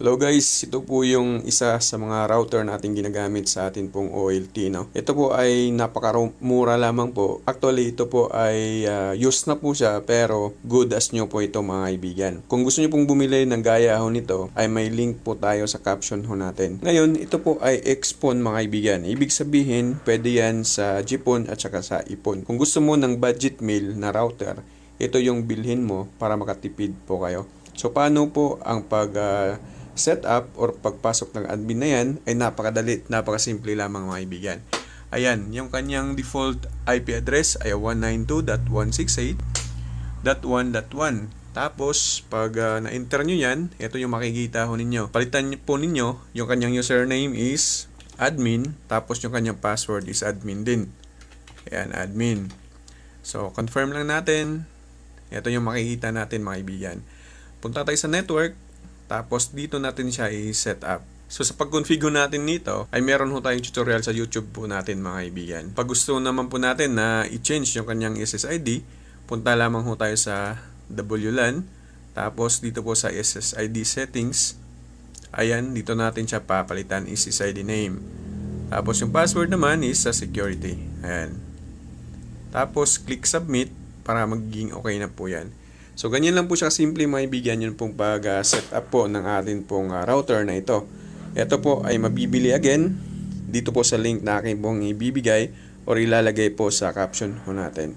Hello guys, ito po yung isa sa mga router natin ginagamit sa atin pong OLT, no? Ito po ay napakamura lamang po. Actually, ito po ay used na po siya pero good as new po ito mga kaibigan. Kung gusto niyo pong bumili ng gaya ho nito, ay may link po tayo sa caption ho natin. Ngayon, ito po ay Xphone mga kaibigan. Ibig sabihin, pwede yan sa GPON at saka sa iPhone. Kung gusto mo ng budget meal na router, ito yung bilhin mo para makatipid po kayo. So, paano po ang setup or pagpasok ng admin na yan ay napakadali, napakasimple lamang mga kaibigan. Ayan, yung kanyang default IP address ay 192.168.1.1. Tapos, pag na-enter nyo yan, ito yung makikita ho ninyo. Palitan po ninyo, yung kanyang username is admin, tapos yung kanyang password is admin din. Ayan, admin. So, confirm lang natin. Ito yung makikita natin mga kaibigan. Punta tayo sa network. Tapos dito natin siya i-set up. So sa pag-configure natin nito, ay meron ho tayong tutorial sa YouTube po natin mga kaibigan. Pag gusto naman po natin na i-change yung kanyang SSID, punta lamang ho tayo sa WLAN. Tapos dito po sa SSID settings, ayan, dito natin siya papalitan SSID name. Tapos yung password naman is sa security. Ayan. Tapos click submit para magiging okay na po yan. So, ganyan lang po siya simple mga kaibigan, yun pong pag-set up po ng atin pong router na ito. Ito po ay mabibili again dito po sa link na akin pong ibibigay or ilalagay po sa caption po natin.